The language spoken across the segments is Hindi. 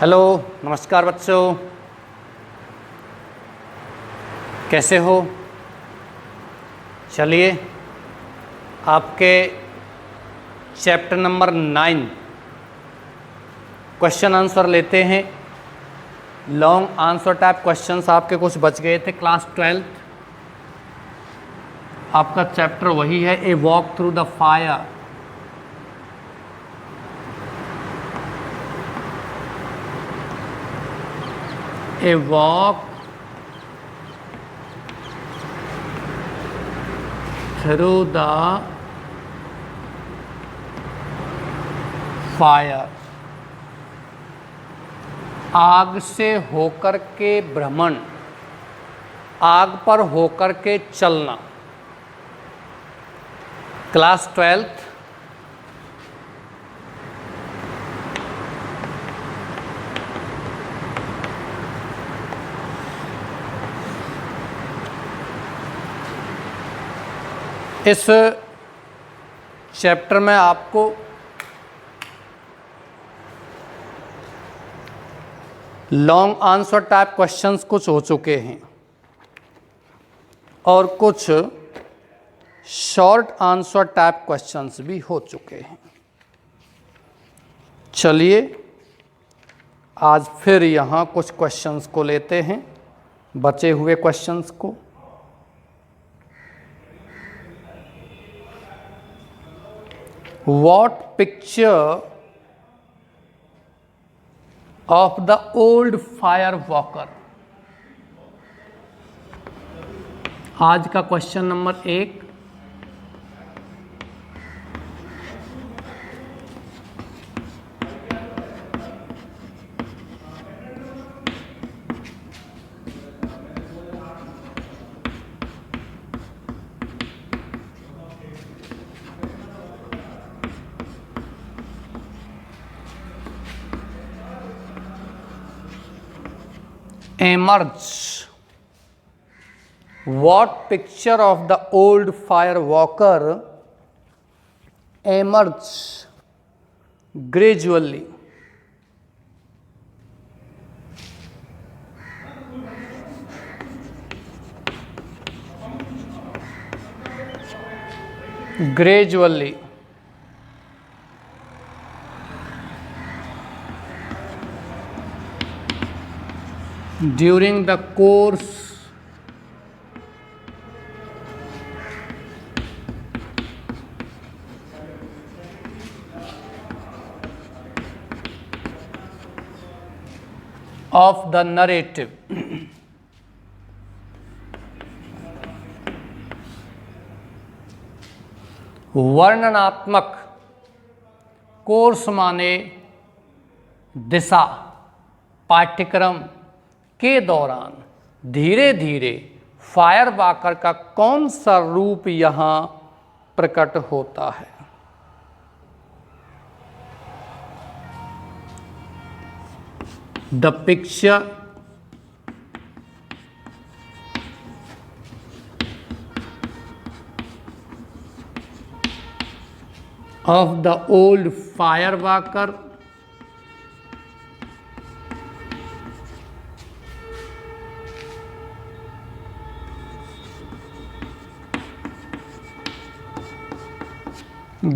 हेलो, नमस्कार बच्चों, कैसे हो? चलिए आपके चैप्टर नंबर 9 क्वेश्चन आंसर लेते हैं। लॉन्ग आंसर टाइप क्वेश्चंस आपके कुछ बच गए थे क्लास 12। आपका चैप्टर वही है, a walk through the fire. A walk through the fire. आग से होकर के भ्रमण, आग पर होकर के चलना। क्लास 12। इस चैप्टर में आपको लॉन्ग आंसर टाइप क्वेश्चंस कुछ हो चुके हैं और कुछ शॉर्ट आंसर टाइप क्वेश्चंस भी हो चुके हैं। चलिए आज फिर यहाँ कुछ क्वेश्चंस को लेते हैं, बचे हुए क्वेश्चंस को। What picture of the old fire walker? आज का question number 1। Emerge. What picture of the old fire walker emerge gradually? Gradually. During the course of the narrative. वर्णनात्मक कोर्स माने दिशा, पाठ्यक्रम के दौरान धीरे धीरे फायर वॉकर का कौन सा रूप यहाँ प्रकट होता है? The picture of the old fire walker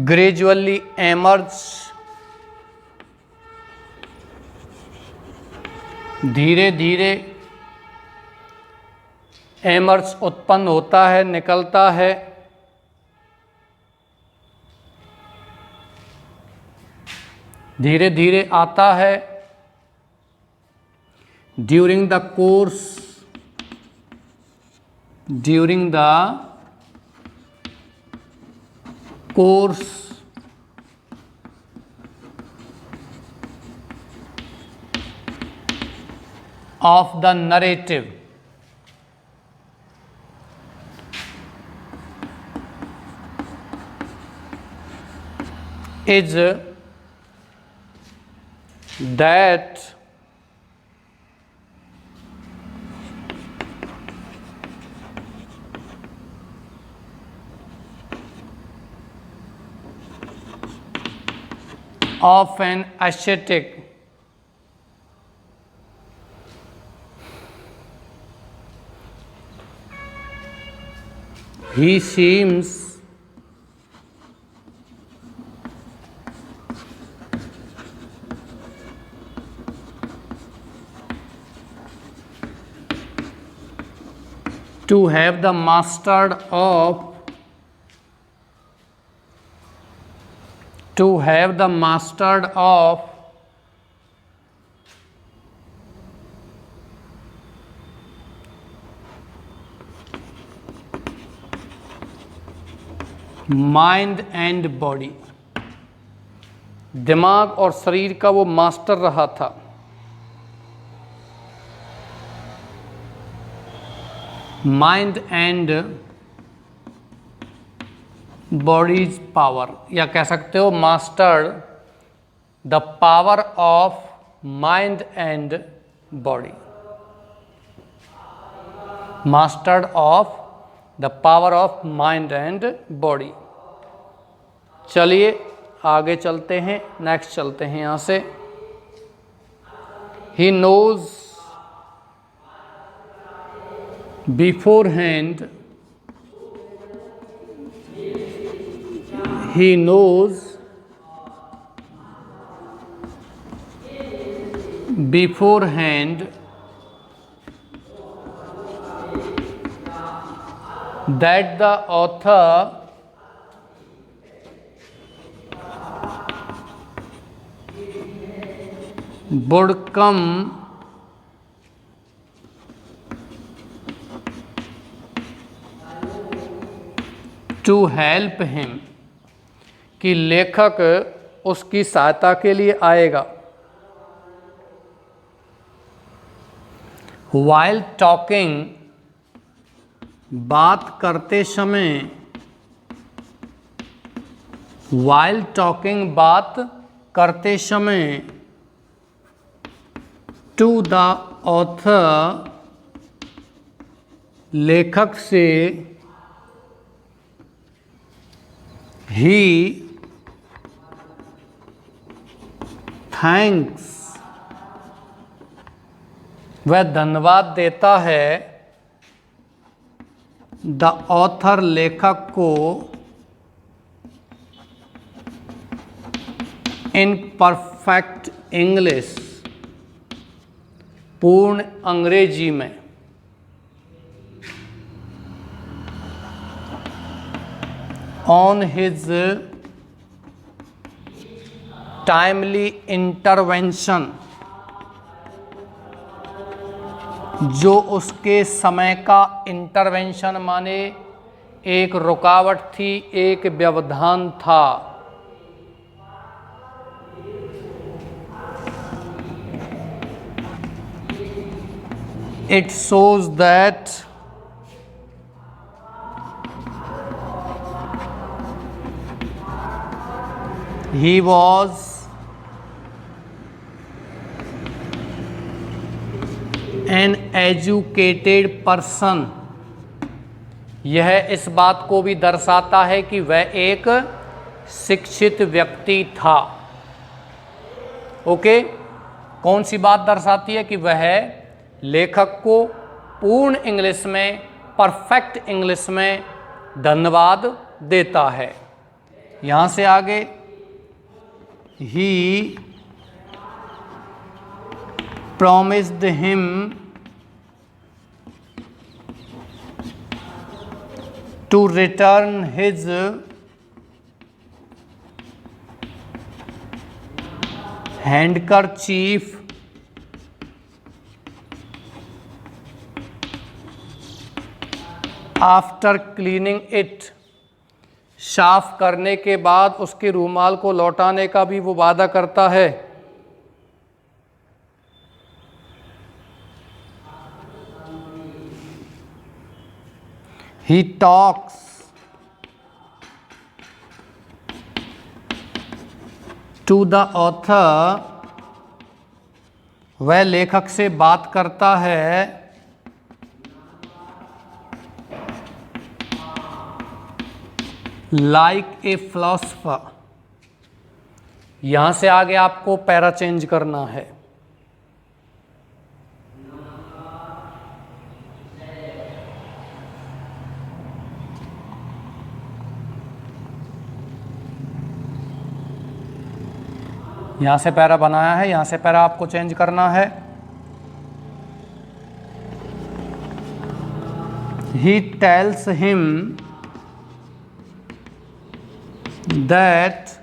gradually emerge, धीरे धीरे एमर्ज उत्पन्न होता है, निकलता है। धीरे धीरे आता है। During the course, during the course of the narrative. Is that of an ascetic He seems to have the mastered of mind and body, दिमाग और शरीर का वो मास्टर रहा था। माइंड एंड बॉडीज पावर, या कह सकते हो mastered the power of mind and body, mastered of the power of mind and body. चलिए आगे चलते हैं, नेक्स्ट चलते हैं यहां से। He knows beforehand, he knows beforehand that the author would come to help him, कि लेखक उसकी सहायता के लिए आएगा। While talking, बात करते समय, while talking बात करते समय, to the author लेखक से, he thanks वह धन्यवाद देता है, द ऑथर लेखक को, इन परफेक्ट इंग्लिश पूर्ण अंग्रेजी में, ऑन हिज टाइमली इंटरवेंशन, जो उसके समय का इंटरवेंशन माने एक रुकावट थी, एक व्यवधान था। It shows that he was an educated person, यह इस बात को भी दर्शाता है कि वह एक शिक्षित व्यक्ति था। ओके, कौन सी बात दर्शाती है कि वह लेखक को पूर्ण इंग्लिश में, परफेक्ट इंग्लिश में धन्यवाद देता है। यहाँ से आगे, ही promised him to return his handkerchief after cleaning it, साफ करने के बाद उसके रूमाल को लौटाने का भी वो वादा करता है। He talks to the author, वह लेखक से बात करता है, like a philosopher। यहां से आगे आपको पैरा चेंज करना है। यहाँ से पैरा बनाया है, यहाँ से पैरा आपको चेंज करना है। He tells him that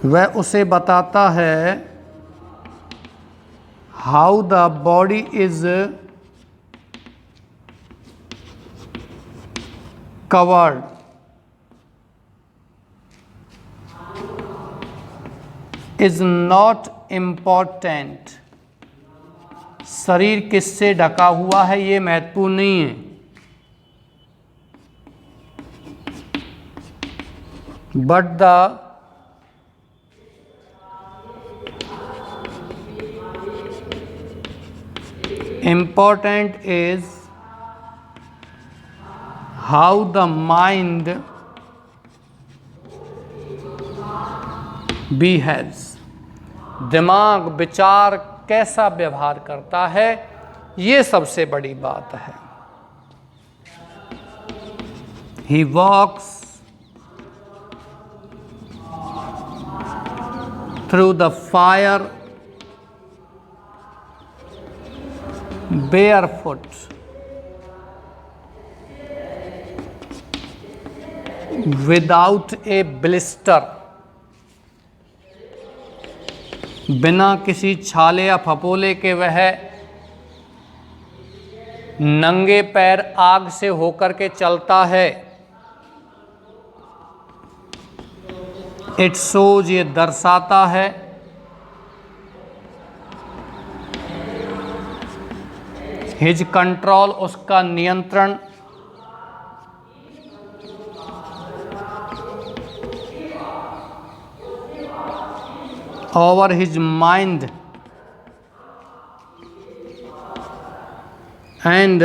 वह उसे बताता है how the body is covered is not important. शरीर किससे ढका हुआ है ये महत्वपूर्ण नहीं है, but the important is how the mind behaves। दिमाग विचार कैसा व्यवहार करता है, ये सबसे बड़ी बात है। He walks through the fire barefoot without a blister। बिना किसी छाले या फपोले के वह नंगे पैर आग से होकर के चलता है। इट शोज ये दर्शाता है हिज कंट्रोल उसका नियंत्रण over his mind and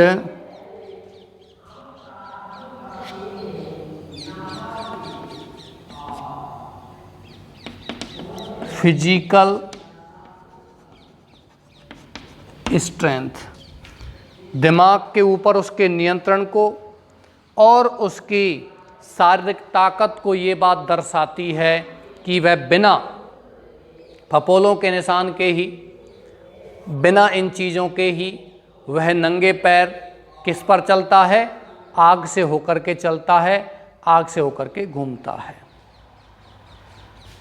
physical strength. दिमाग के ऊपर उसके नियंत्रण को और उसकी शारीरिक ताकत को ये बात दर्शाती है कि वह बिना फपोलों के निशान के ही, बिना इन चीज़ों के ही वह नंगे पैर किस पर चलता है, आग से होकर के चलता है, आग से होकर के घूमता है।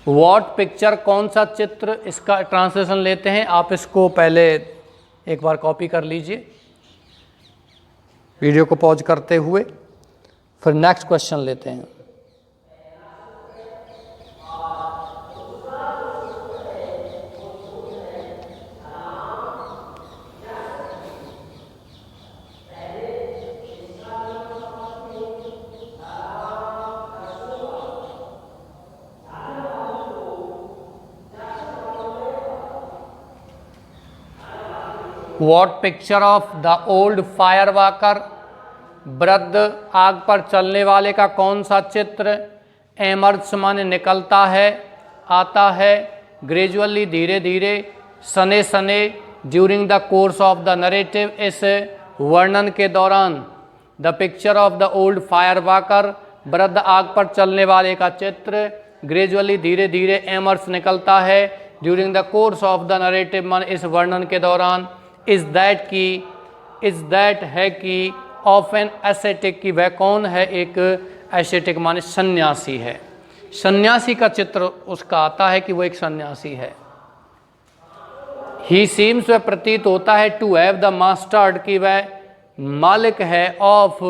व्हाट पिक्चर कौन सा चित्र, इसका ट्रांसलेशन लेते हैं। आप इसको पहले एक बार कॉपी कर लीजिए वीडियो को पॉज करते हुए, फिर नेक्स्ट क्वेश्चन लेते हैं। What picture of the old fire walker, वृद्ध आग पर चलने वाले का कौन सा चित्र। एमर्ज माने निकलता है, आता है, ग्रेजुअली धीरे धीरे, सने सने, during the course of the narrative इस वर्णन के दौरान। The picture of the old fire walker, वृद्ध आग पर चलने वाले का चित्र, ग्रेजुअली धीरे धीरे, एमर्ज निकलता है, during the course of the narrative मान इस वर्णन के दौरान। इज दैट की, इज दैट है कि, ऑफ एन एसेटिक की वह कौन है, एक एसेटिक माने सन्यासी है। सन्यासी का चित्र उसका आता है कि वो एक सन्यासी है। ही सीम्स वह प्रतीत होता है, टू हैव द मास्टर्ड की वह मालिक है, of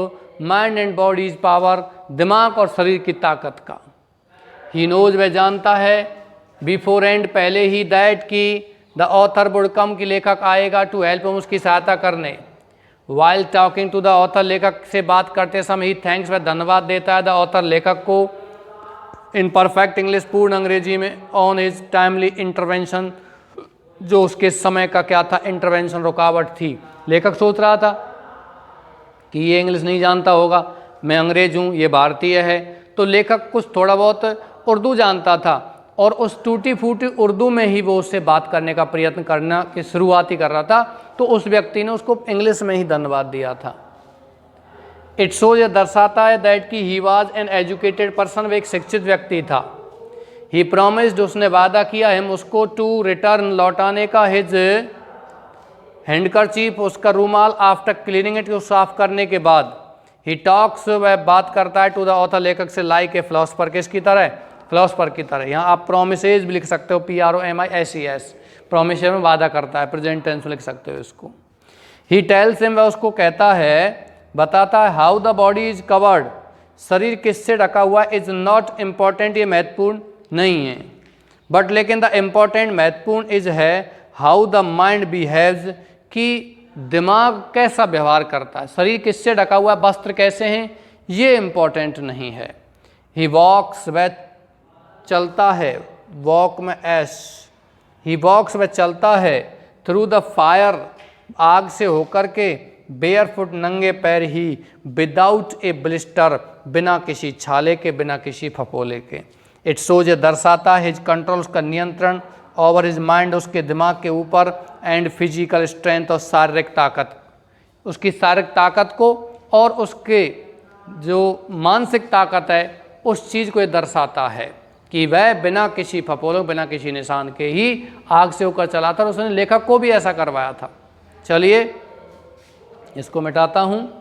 mind and bodies power, दिमाग और शरीर की ताकत का। ही नोज वह जानता है, बिफोर एंड पहले ही, दैट की द ऑथर वुड कम की लेखक आएगा, टू हेल्प उसकी सहायता करने। While talking to the author लेखक से बात करते समय ही थैंक्स वह धन्यवाद देता है द ऑथर लेखक को, इन परफेक्ट इंग्लिश पूर्ण अंग्रेजी में, ऑन हिज टाइमली इंटरवेंशन जो उसके समय का क्या था, इंटरवेंशन रुकावट थी। लेखक सोच रहा था कि ये इंग्लिश नहीं जानता होगा, मैं अंग्रेज हूँ, ये भारतीय है, तो लेखक कुछ थोड़ा बहुत उर्दू जानता था और उस टूटी फूटी उर्दू में ही वो उससे बात करने का प्रयत्न करना की शुरुआत ही कर रहा था, तो उस व्यक्ति ने उसको इंग्लिश में ही धन्यवाद दिया था। इट शोज, ये दर्शाता है दैट कि he was an educated person, वो एक शिक्षित व्यक्ति था। ही प्रॉमिस्ड, उसने वादा किया हिम, उसको, टू रिटर्न, लौटाने का, हिज हैंडकरचीफ, उसका रूमाल, आफ्टर क्लीनिंग इट, साफ करने के बाद। ही टॉक्स, वह बात करता है, टू द ऑथर, लेखक से, लाइक ए फिलोसफर, किसकी तरह, फिलोसफर की तरह। यहाँ आप प्रोमिसेज भी लिख सकते हो, PROMISES, प्रोमिसेज में वादा करता है, प्रेजेंट टेंस लिख सकते हो इसको। ही टेल्स हिम, वह उसको कहता है, बताता है, how the body is covered, शरीर किससे ढका हुआ, इज नॉट इम्पॉर्टेंट, ये महत्वपूर्ण नहीं है, बट लेकिन द इम्पॉर्टेंट, महत्वपूर्ण, इज है, हाउ द माइंड बिहेव्स, कि दिमाग कैसा व्यवहार करता है। शरीर किससे ढका हुआ है, वस्त्र कैसे हैं, ये इम्पॉर्टेंट नहीं है। ही वॉक्स, वह चलता है, वॉक में एस, ही वॉक्स, वह चलता है, थ्रू द फायर, आग से होकर के, बेयर फुट, नंगे पैर ही, विदाउट ए ब्लिस्टर, बिना किसी छाले के, बिना किसी फपोले के। इट शोज, दर्शाता है, हिज कंट्रोल, उसका नियंत्रण, ओवर हिज माइंड, उसके दिमाग के ऊपर, एंड फिजिकल स्ट्रेंथ, और शारीरिक ताकत, उसकी शारीरिक ताकत को और उसके जो मानसिक ताकत है उस चीज़ को ये दर्शाता है कि वह बिना किसी फपोलों, बिना किसी निशान के ही आग से होकर चला था, और उसने लेखक को भी ऐसा करवाया था। चलिए इसको मिटाता हूँ।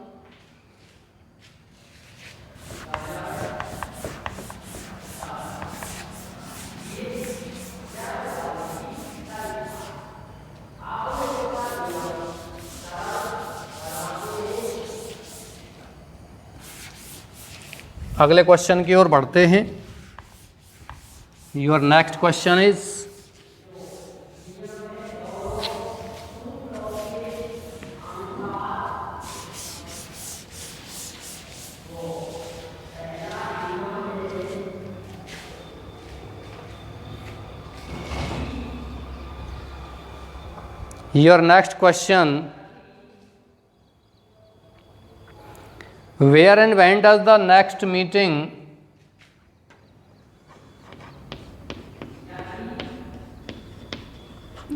अगले क्वेश्चन की ओर बढ़ते हैं। Your next question is, your next question, where and when does the next meeting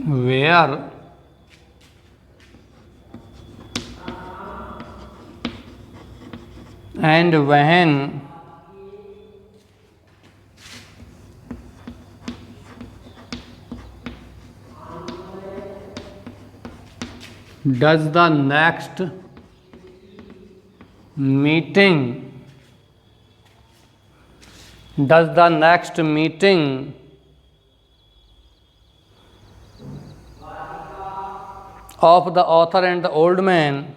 where and when does the next meeting of the author and the old man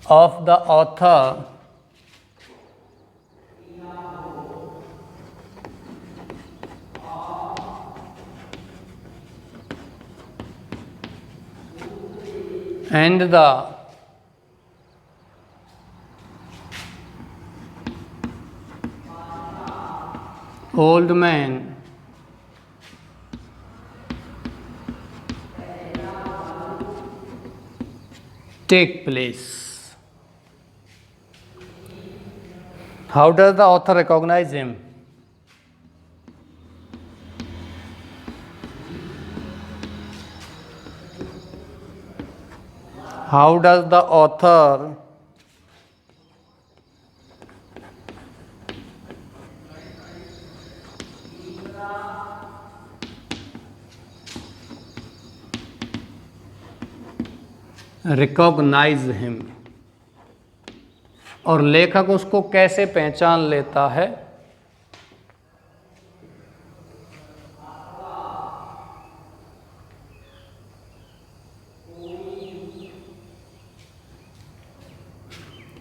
of the author and the old man take place. How does the author recognize him? How does the author recognize him? और लेखक उसको कैसे पहचान लेता है?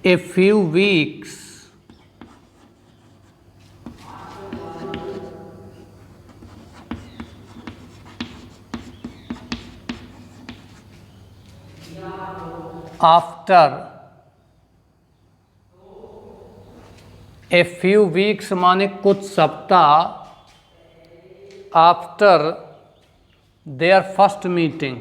A few weeks after, a few weeks माने कुछ सप्ताह, after their first meeting,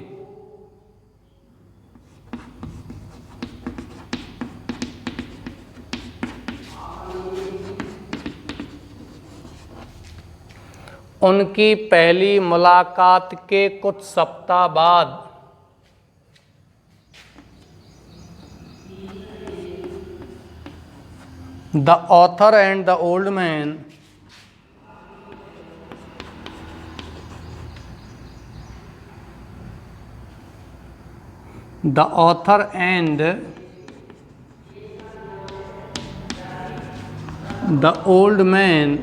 उनकी पहली मुलाकात के कुछ सप्ताह बाद the author and the old man the author and the old man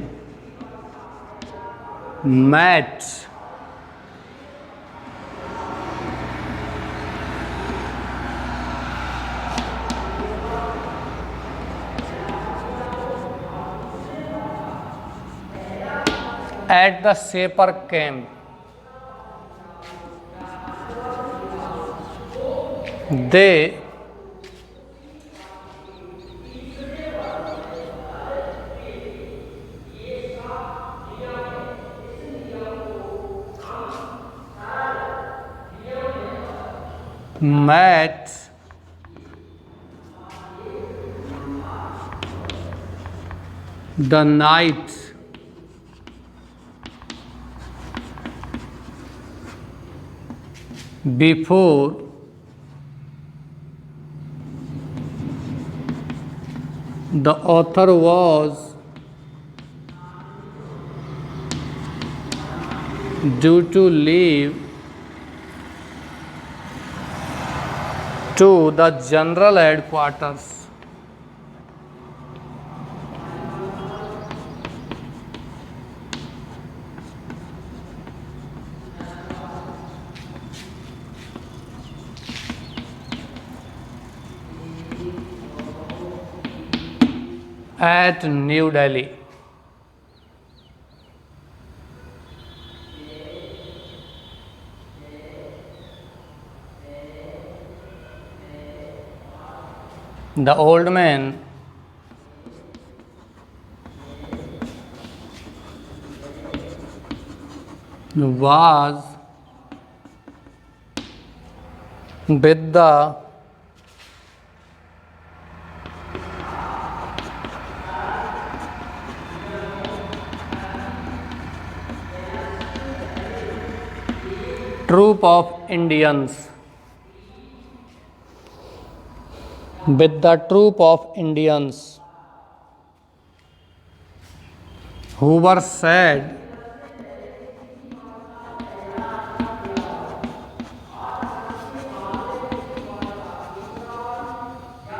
met at the Shaper camp. They met the night before the author was due to leave to the general headquarters. At New Delhi. The old man was with the troop of Indians, with the troop of Indians who were sad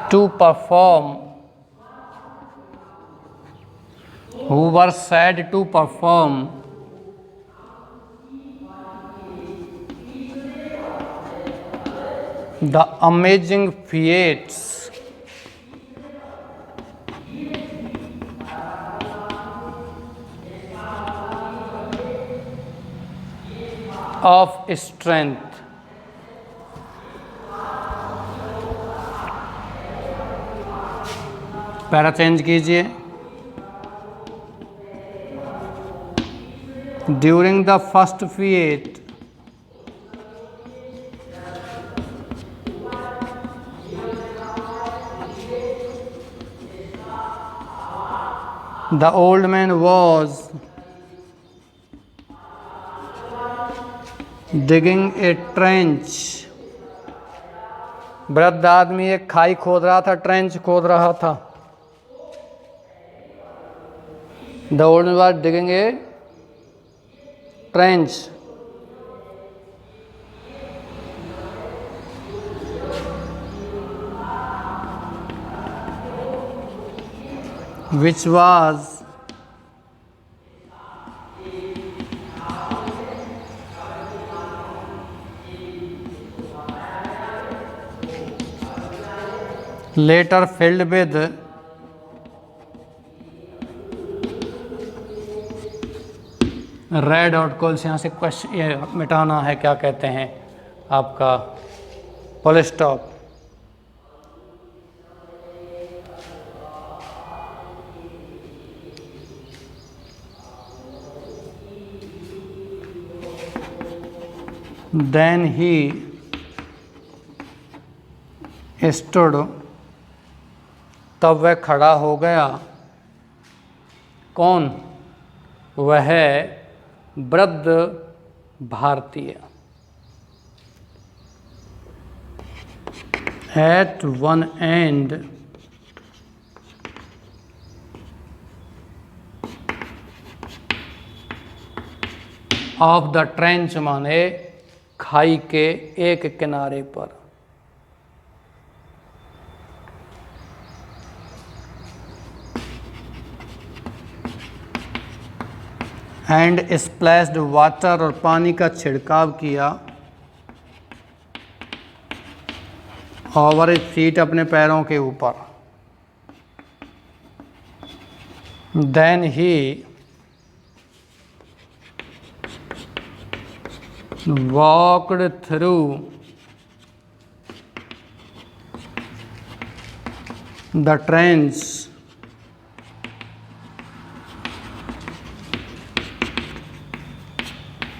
to perform the amazing feats of strength. Para change कीजिए. During the first feat, the old man was digging a trench. वृद्ध आदमी एक खाई खोद रहा था, ट्रेंच खोद रहा था. The old man was digging a trench. Which was later filled with red out calls. यहाँ से क्वेश्चन ये मिटाना है, क्या कहते हैं आपका full stop. Then he stood, तब वह खड़ा हो गया. कौन? वह वृद्ध भारतीय। At one end of the trench माने खाई के एक किनारे पर। एंड स्प्लैश्ड वाटर और पानी का छिड़काव किया ओवर हिज फीट अपने पैरों के ऊपर। Then he walked through the trench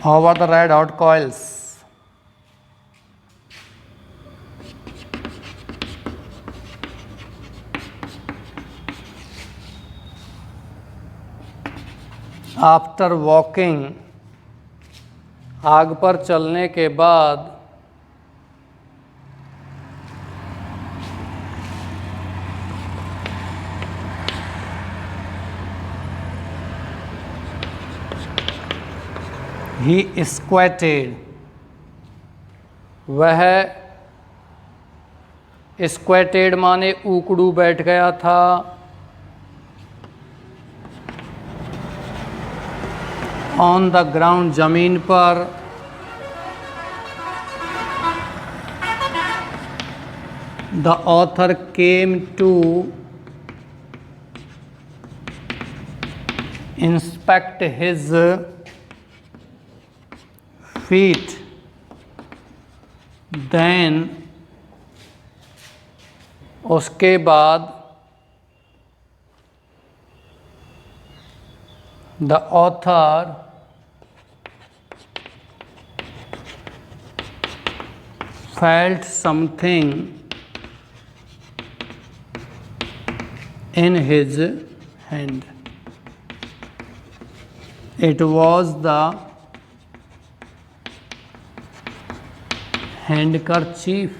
over the red hot coils. After walking, आग पर चलने के बाद ही स्क्वेटेड, वह स्क्वेटेड माने उकड़ू बैठ गया था। ऑन द ग्राउंड जमीन पर। The author came to inspect his feet, then उसके बाद the author felt something in his hand. It was the handkerchief.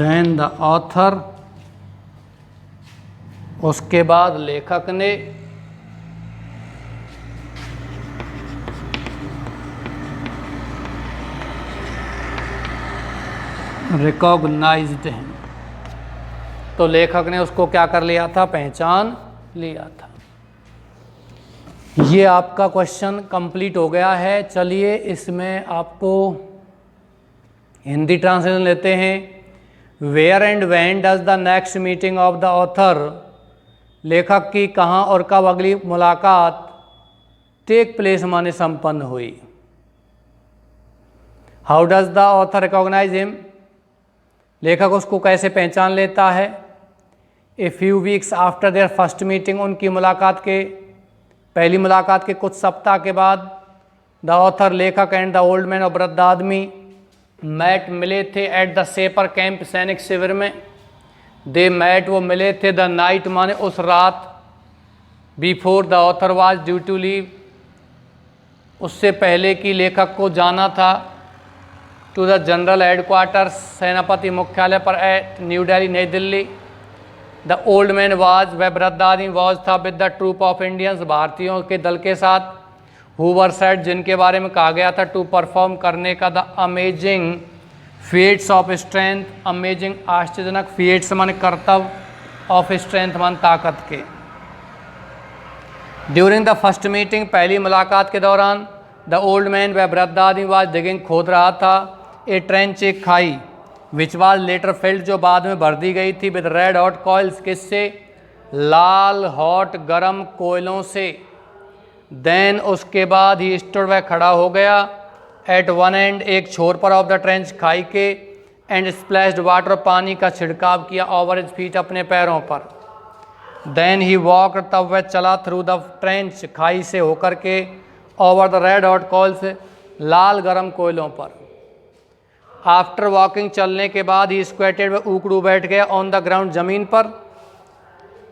Then the author, उसके बाद लेखक ने recognized him, तो लेखक ने उसको क्या कर लिया था, पहचान लिया था। ये आपका क्वेश्चन कंप्लीट हो गया है। चलिए इसमें आपको हिंदी ट्रांसलेशन लेते हैं। Where and when does the next meeting of the author, लेखक की कहाँ और कब अगली मुलाकात टेक प्लेस माने संपन्न हुई। How does the author recognise him, लेखक उसको कैसे पहचान लेता है। A few weeks after their first meeting, उनकी मुलाकात के पहली मुलाकात के कुछ सप्ताह के बाद द ऑथर, लेखक एंड द ओल्ड मैन और वृद्ध आदमी मैट मिले थे एट द सेपर कैंप, सैनिक शिविर में। दे मैट, वो मिले थे। द नाइट माने उस रात, before the author was due to leave, उससे पहले कि लेखक को जाना था। टू द जनरल हेडक्वार्टर्स, सेनापति मुख्यालय पर एट न्यू दिल्ली, नई Delhi. The old man was, वह वृद्ध आदमी वाज था with the troupe of Indians, भारतीयों के दल के साथ। हु वर सेड, जिनके बारे में कहा गया था टू परफॉर्म करने का the amazing feats of strength, amazing आश्चर्यजनक, फीट्स माने कर्तव्य, ऑफ स्ट्रेंथ मान ताकत के। ड्यूरिंग द फर्स्ट मीटिंग, पहली मुलाकात के दौरान, द ओल्ड मैन, वह वृद्ध आदमी वाज डिगिंग, खोद रहा था। ए ट्रेंच, एक खाई, विच वाज लेटर फिल्ड, जो बाद में भर दी गई थी। विद रेड हॉट कॉइल्स, किससे, लाल हॉट गरम कोयलों से। देन, उसके बाद ही स्टूड, वह खड़ा हो गया। एट वन एंड, एक छोर पर ऑफ द ट्रेंच, खाई के। एंड स्प्लैश्ड वाटर, पानी का छिड़काव किया ओवर हिज फीट, अपने पैरों पर। देन ही वॉक, तब वह चला थ्रू द ट्रेंच, खाई से होकर के, over the red hot coils, लाल गरम कोयलों पर। आफ्टर वॉकिंग, चलने के बाद ही स्क्वेटेड, वह उकड़ू बैठ गया। ऑन द ग्राउंड, जमीन पर।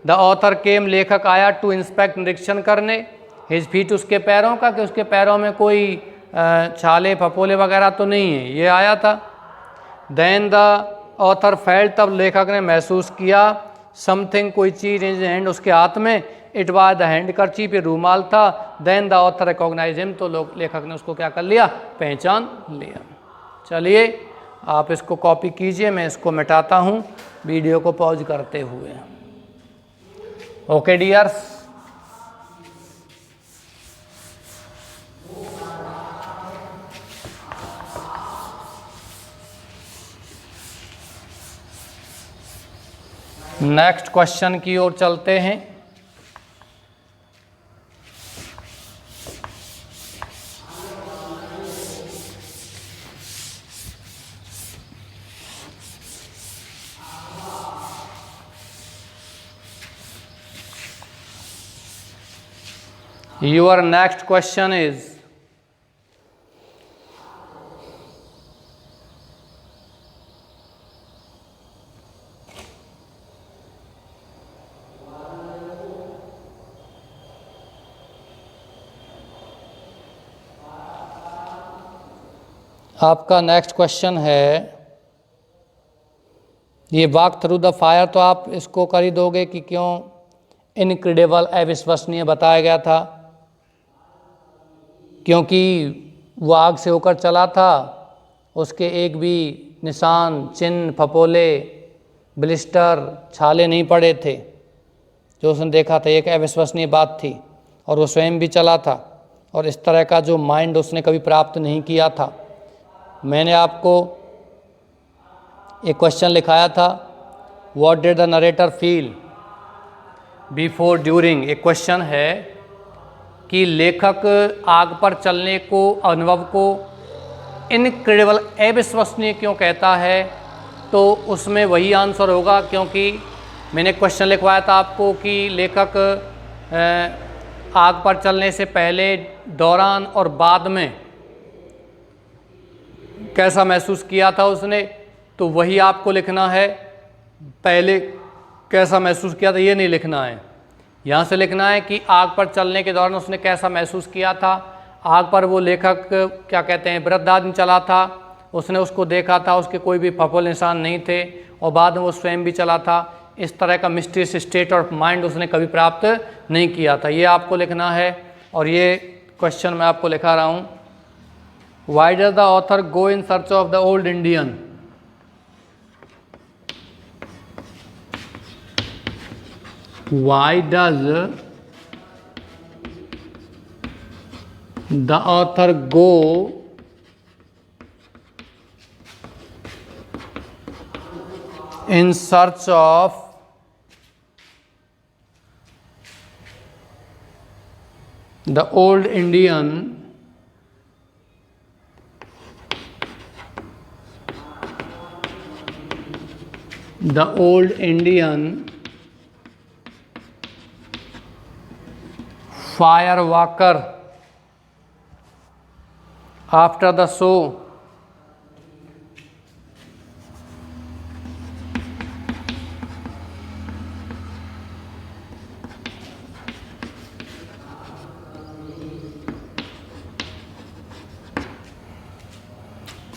द ऑथर केम, लेखक आया, टू इंस्पेक्ट, निरीक्षण करने, हिज फीट, उसके पैरों का, कि उसके पैरों में कोई छाले फपोले वगैरह तो नहीं है, ये आया था। देन द ऑथर फेल्ट, तब लेखक ने महसूस किया, समथिंग, कोई चीज़, इन हैंड, उसके हाथ में, it was the handkerchief, ये रूमाल था। Then the author recognise him, तो लेखक ने उसको क्या कर लिया, पहचान लिया। चलिए आप इसको कॉपी कीजिए, मैं इसको मिटाता हूँ वीडियो को पॉज करते हुए। ओके डियर्स, नेक्स्ट क्वेश्चन की ओर चलते हैं। Your next question is, आपका नेक्स्ट क्वेश्चन है, ये वॉक थ्रू द फायर, तो आप इसको कर ही दोगे कि क्यों इनक्रेडिबल, अविश्वसनीय बताया गया था, क्योंकि वो आग से होकर चला था, उसके एक भी निशान, चिन्ह, फपोले, ब्लिस्टर, छाले नहीं पड़े थे, जो उसने देखा था। एक अविश्वसनीय बात थी, और वो स्वयं भी चला था, और इस तरह का जो माइंड उसने कभी प्राप्त नहीं किया था। मैंने आपको एक क्वेश्चन लिखाया था, what did the narrator feel before during, एक क्वेश्चन है कि लेखक आग पर चलने को, अनुभव को इनक्रेडिबल, अविश्वसनीय क्यों कहता है, तो उसमें वही आंसर होगा, क्योंकि मैंने क्वेश्चन लिखवाया था आपको कि लेखक आग पर चलने से पहले, दौरान और बाद में कैसा महसूस किया था उसने, तो वही आपको लिखना है। पहले कैसा महसूस किया था ये नहीं लिखना है, यहाँ से लिखना है कि आग पर चलने के दौरान उसने कैसा महसूस किया था। आग पर वो लेखक क्या कहते हैं, वृद्ध आदमी चला था, उसने उसको देखा था, उसके कोई भी फपोले निशान नहीं थे, और बाद में वो स्वयं भी चला था। इस तरह का मिस्टीरियस स्टेट ऑफ माइंड उसने कभी प्राप्त नहीं किया था, ये आपको लिखना है। और ये क्वेश्चन मैं आपको लिखा रहा हूँ, why does the author go in search of the old Indian, why does the author go in search of the old Indian fire walker after the show?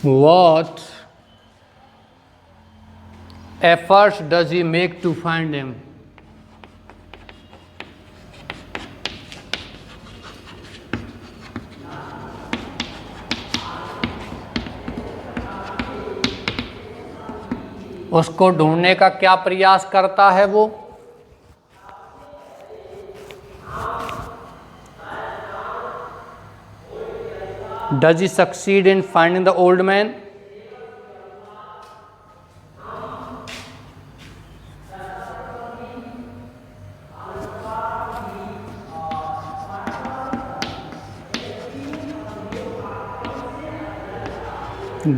What efforts does he make to find him? उसको ढूंढने का क्या प्रयास करता है वो? Does he succeed in finding the old man?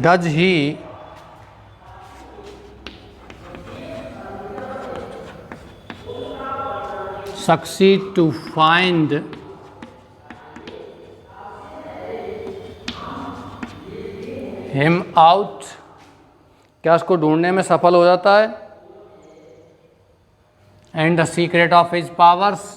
Does he succeed to find him out? क्या उसको ढूंढने में सफल हो जाता है? and the secret of his powers.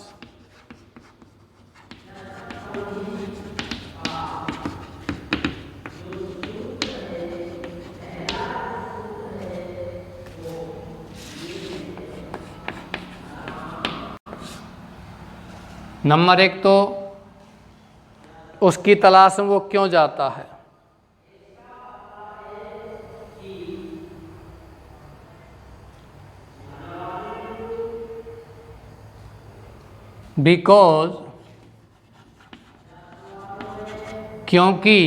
Number 1 तो उसकी तलाश में वो क्यों जाता है? बिकॉज, क्योंकि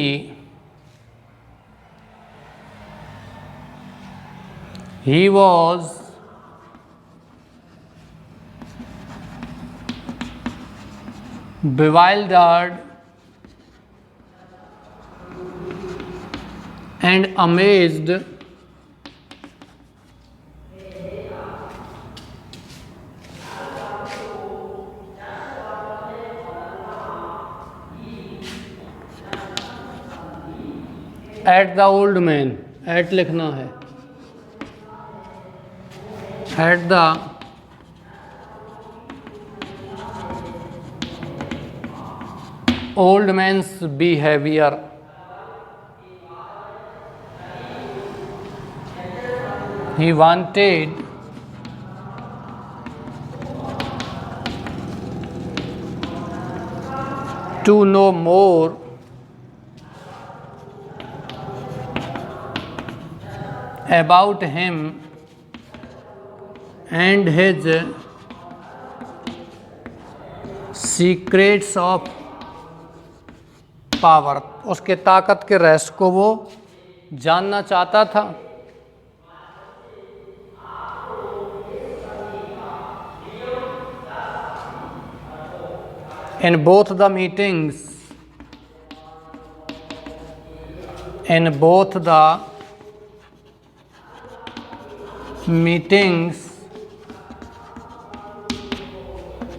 he was bewildered and amazed at the old man, at लिखना है, at the old man's behavior. He wanted to know more about him and his secrets of power, उसके ताकत के रहस्य को वो जानना चाहता था। In both the meetings,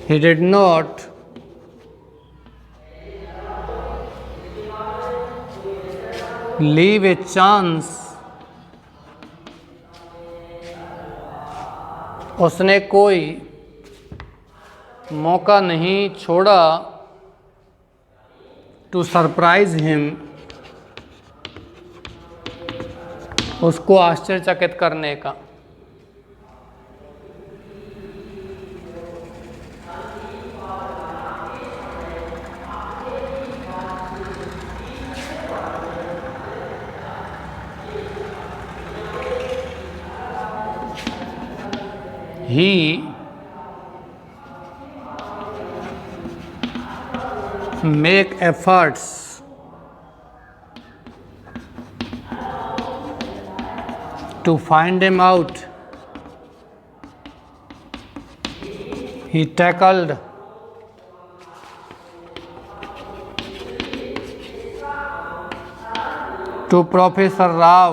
he did not leave a chance, उसने कोई मौका नहीं छोड़ा टू सरप्राइज हिम, उसको आश्चर्यचकित करने का। He make efforts to find him out. He tackled to Professor Rao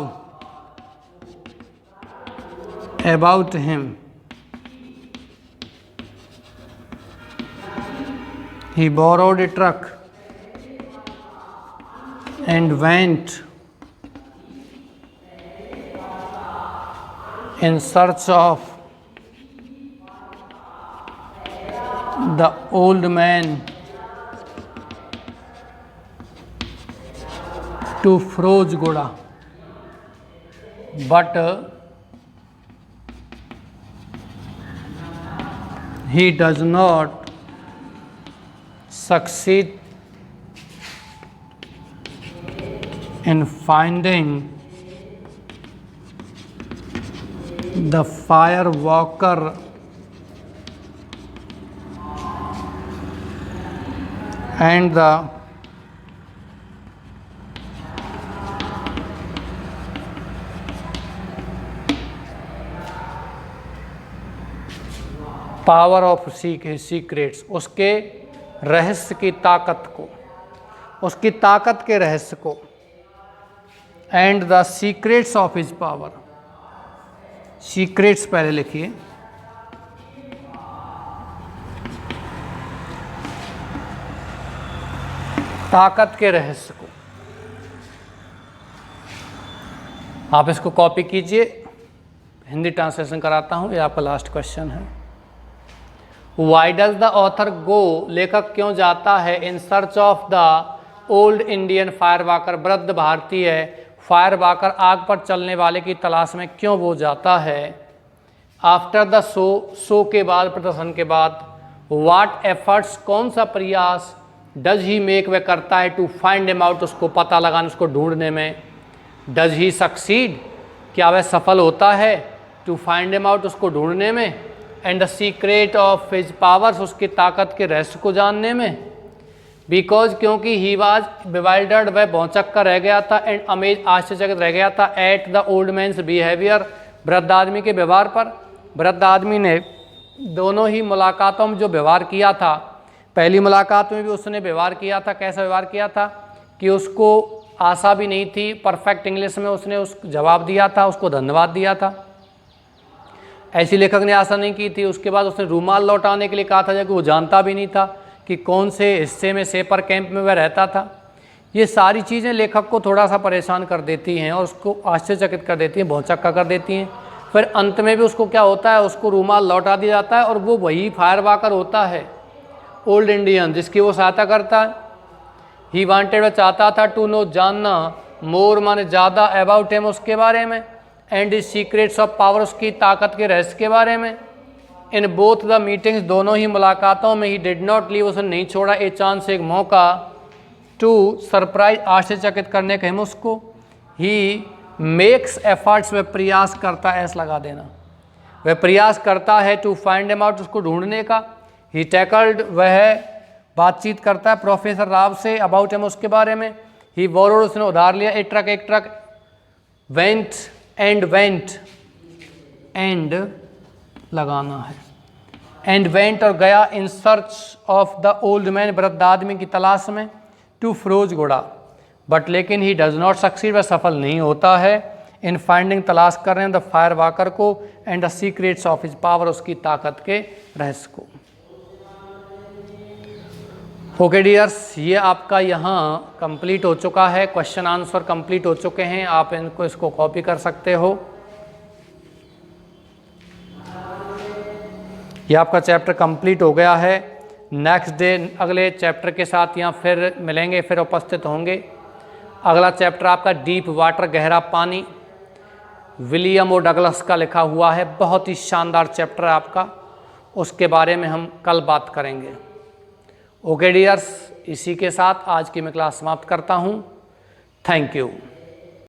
about him. He borrowed a truck and went in search of the old man to Firozgoda, but he does not succeed in finding the firewalker and the power of secrets, उसके रहस्य की ताकत को, उसकी ताकत के रहस्य को, and the secrets of his power. Secrets पहले लिखिए, ताकत के रहस्य को। आप इसको कॉपी कीजिए, हिंदी ट्रांसलेशन कराता हूँ, ये आपका लास्ट क्वेश्चन है। वाई डज द ऑथर गो, लेखक क्यों जाता है in search of the old Indian fire walker, वृद्ध भारतीय फायर वाकर आग पर चलने वाले की तलाश में क्यों वो जाता है। आफ्टर द शो के बाद, प्रदर्शन के बाद, वाट एफर्ट्स, कौन सा प्रयास, डज ही मेक, वह करता है, टू फाइंड हिम आउट, उसको पता लगाने, उसको ढूंढने में। डज ही सक्सीड, क्या वह सफल होता है, टू फाइंड हिम आउट, उसको ढूंढने में। And the secret of his powers, उसकी ताकत के रहस्य को जानने में। बिकॉज, क्योंकि ही वॉज बिवाइल्डर्ड, वह भौचक कर रह गया था, एंड अमेज, आश्चर्यचकित रह गया था, at the old man's behaviour, वृद्ध आदमी के व्यवहार पर। वृद्ध आदमी ने दोनों ही मुलाकातों में जो व्यवहार किया था, पहली मुलाकात में भी उसने व्यवहार किया था, कैसा व्यवहार किया था कि उसको आशा भी नहीं थी, परफेक्ट इंग्लिश में उसने उस जवाब दिया था, उसको धन्यवाद दिया था, ऐसी लेखक ने आशा नहीं की थी। उसके बाद उसने रूमाल लौटाने के लिए कहा था, जबकि वो जानता भी नहीं था कि कौन से हिस्से में सेपर कैंप में वह रहता था। ये सारी चीज़ें लेखक को थोड़ा सा परेशान कर देती हैं और उसको आश्चर्यचकित कर देती हैं, भौचक्का कर देती हैं। फिर अंत में भी उसको क्या होता है, उसको रूमाल लौटा दिया जाता है और वो वही फायर वाकर होता है, ओल्ड इंडियन, जिसकी वो सहायता करता है। ही वांटेड, वह चाहता था, टू नो, जानना, मोर माने ज़्यादा, अबाउट हिम, उसके बारे में, and is secrets of power, उसकी ताकत के रहस्य के बारे में। इन बोथ द मीटिंग्स, दोनों ही मुलाकातों में, ही डिड नॉट लीव, उसने नहीं छोड़ा, ए चांस, एक मौका, टू सरप्राइज, आश्चर्यचकित करने का, हम उसको। ही मेक्स एफर्ट्स, वह प्रयास करता है, ऐसा लगा देना, वह प्रयास करता है, टू फाइंड हिम आउट, उसको ढूंढने का। ही टैकल्ड, वह बातचीत करता है प्रोफेसर राव से, अबाउट हिम, उसके बारे में। ही बोरोड, उसने उधार लिया, एक ट्रक, वेंट एंड लगाना है, एंड वेंट, और गया, in search of the old man, वृद्ध आदमी की तलाश में, टू फिरोजगुड़ा, बट लेकिन ही डज नॉट सक्सीड, वह सफल नहीं होता है, इन फाइंडिंग, तलाश कर रहे हैं, द फायर वाकर को, and the secrets of his power, उसकी ताकत के रहस्य को। ओके डियर्स, ये आपका यहाँ कंप्लीट हो चुका है, क्वेश्चन आंसर कंप्लीट हो चुके हैं, आप इसको कॉपी कर सकते हो। ये आपका चैप्टर कंप्लीट हो गया है। नेक्स्ट डे अगले चैप्टर के साथ यहाँ फिर मिलेंगे, फिर उपस्थित होंगे। अगला चैप्टर आपका डीप वाटर, गहरा पानी, विलियम ओ डगलस का लिखा हुआ है, बहुत ही शानदार चैप्टर है आपका, उसके बारे में हम कल बात करेंगे। ओके डियर्स, इसी के साथ आज की मैं क्लास समाप्त करता हूँ। Thank you.